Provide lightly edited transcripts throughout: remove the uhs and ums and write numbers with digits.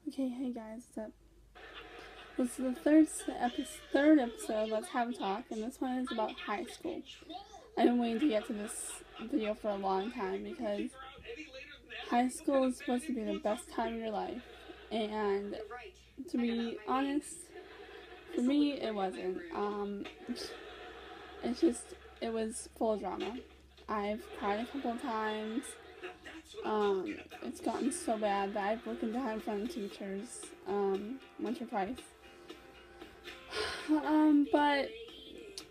Okay, hey guys, what's up? This is the third episode, Let's Have a Talk, and this one is about high school. I've been waiting to get to this video for a long time because high school is supposed to be the best time of your life, and to be honest, for me, it wasn't. It was full of drama. I've cried a couple of times. It's gotten so bad that I've looked into having fun with teachers, once or twice. But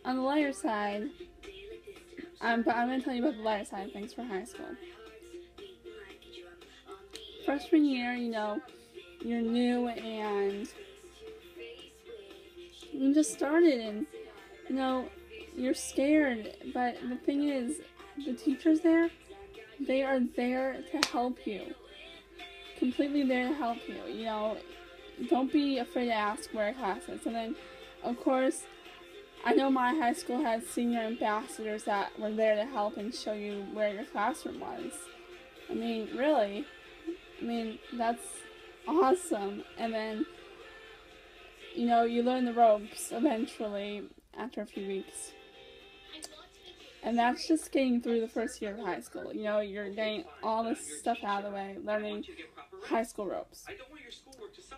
on the lighter side, but I'm going to tell you about the lighter side of things for high school. Freshman year, you're new and you just started and, you're scared. But the thing is, the teachers there, they are there to help you. Completely there to help you. Don't be afraid to ask where a class is. And then, of course, I know my high school had senior ambassadors that were there to help and show you where your classroom was. I mean, really. That's awesome. And then, you learn the ropes eventually after a few weeks. And that's just getting through the first year of high school. You're getting all this stuff out of the way, learning high school ropes.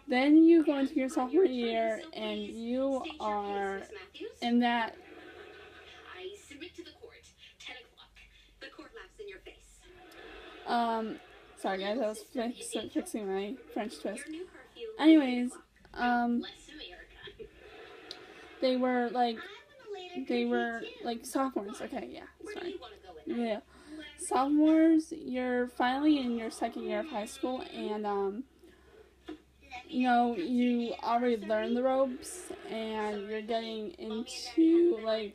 Then you go into your sophomore year, and you are in that. Sorry guys, I was fixing my French twist. Anyways, they were like sophomores. Okay, yeah, sorry. Yeah. Sophomores, you're finally in your second year of high school, and you already learned the ropes, and you're getting into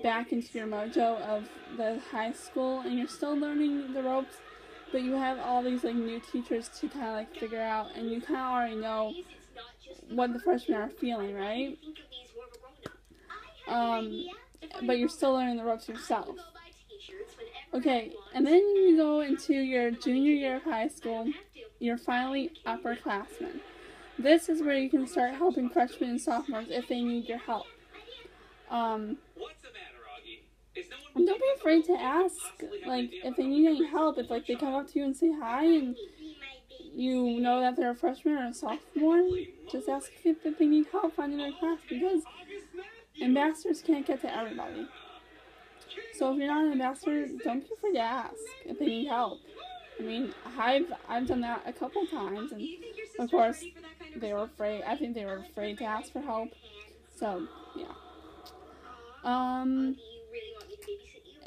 back into your mojo of the high school, and you're still learning the ropes, but you have all these new teachers to kind of figure out, and you kind of already know what the freshmen are feeling, right? But you're still learning the ropes yourself. Okay, and then you go into your junior year of high school. You're finally upperclassmen. This is where you can start helping freshmen and sophomores if they need your help. And don't be afraid to ask, if they need any help. If they come up to you and say hi, and you know that they're a freshman or a sophomore, just ask if they need help finding their class, because ambassadors can't get to everybody. So if you're not an ambassador, don't be afraid to ask if they need help. I've done that a couple times, and of course they were afraid. I think they were afraid to ask for help. So yeah.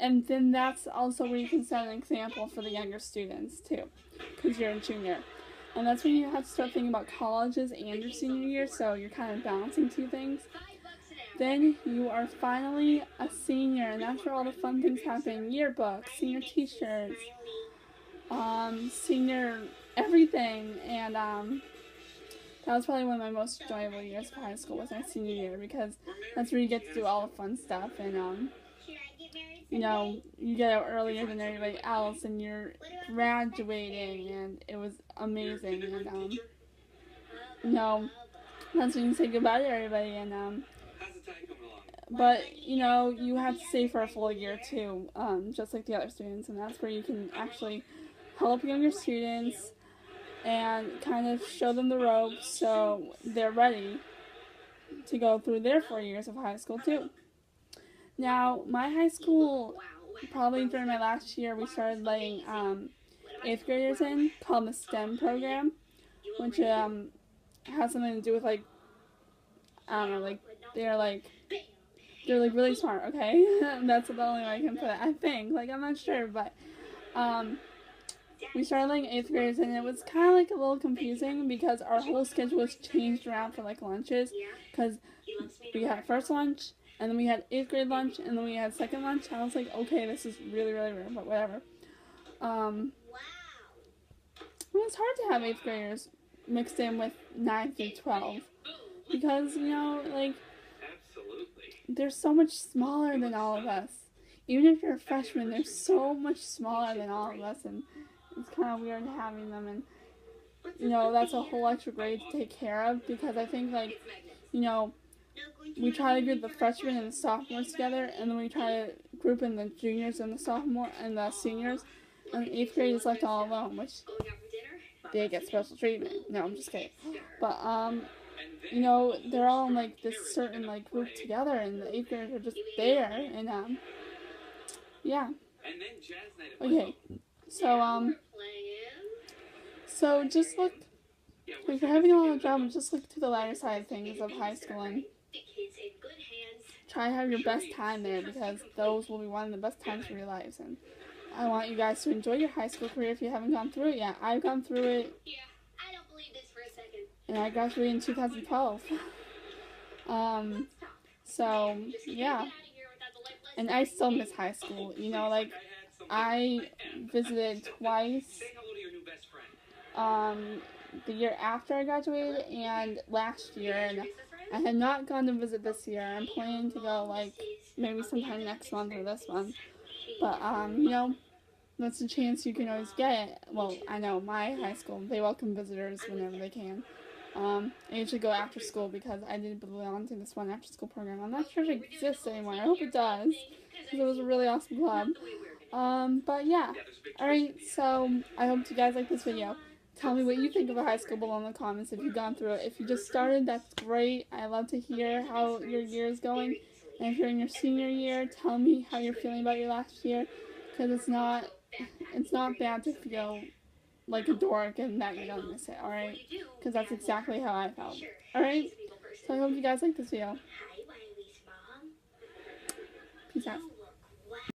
And then that's also where you can set an example for the younger students too, because you're a junior. And that's when you have to start thinking about colleges and your senior year, so you're kind of balancing two things. Then you are finally a senior, and that's where all the fun things happen. Yearbooks, senior t-shirts, senior everything. And that was probably one of my most enjoyable years of high school, was my senior year, because that's where you get to do all the fun stuff, and you get out earlier than everybody else, and you're graduating, and it was amazing. And that's when you say goodbye to everybody, and but you have to stay for a full year too, just like the other students, and that's where you can actually help younger students and kind of show them the ropes so they're ready to go through their 4 years of high school too. Now, my high school, probably during my last year, we started letting 8th graders in, called the STEM program, which has something to do with I don't know, they're really smart, okay? That's the only way I can put it, I think. I'm not sure, but we started letting 8th graders in, and it was kind of a little confusing because our whole schedule was changed around for lunches, because we had first lunch, and then we had 8th grade lunch, and then we had second lunch. I was like, okay, this is really, really weird, but whatever. It was hard to have 8th graders mixed in with 9 through 12, because, they're so much smaller than all of us. Even if you're a freshman, they're so much smaller than all of us, and it's kind of weird having them. And you know, that's a whole extra grade to take care of, because I think, like, you know, we try to group the freshmen and the sophomores together, and then we try to group in the juniors and the sophomore and the seniors, and the 8th grade is left all alone, which they get special treatment. No, I'm just kidding. But you know, they're all in like this certain like group together, and the 8th graders are just there, and yeah. Okay, so so just look, if you're having a lot of drama, just look to the lighter side of things of high school and try to have your best time there, because those will be one of the best times of your lives. And I want you guys to enjoy your high school career if you haven't gone through it yet. I've gone through it. Yeah, I don't believe this for a second. And I graduated in 2012. So yeah. And I still miss high school. You know, like, I visited twice. The year after I graduated and last year, and I had not gone to visit this year. I'm planning to go, like, maybe sometime next month or this month. But, you know, that's a chance you can always get. Well, I know my high school, they welcome visitors whenever they can. I usually go after school because I did belong to this one after school program. I'm not sure if it exists anymore. I hope it does, because it was a really awesome club. But yeah. Alright, so I hope you guys like this video. Tell me what you think of a high school below in the comments if you've gone through it. If you just started, that's great. I love to hear how your year is going. And if you're in your senior year, tell me how you're feeling about your last year. Because it's not bad to feel like a dork and that you're going to miss it, alright? Because that's exactly how I felt. Alright? So I hope you guys like this video. Peace out.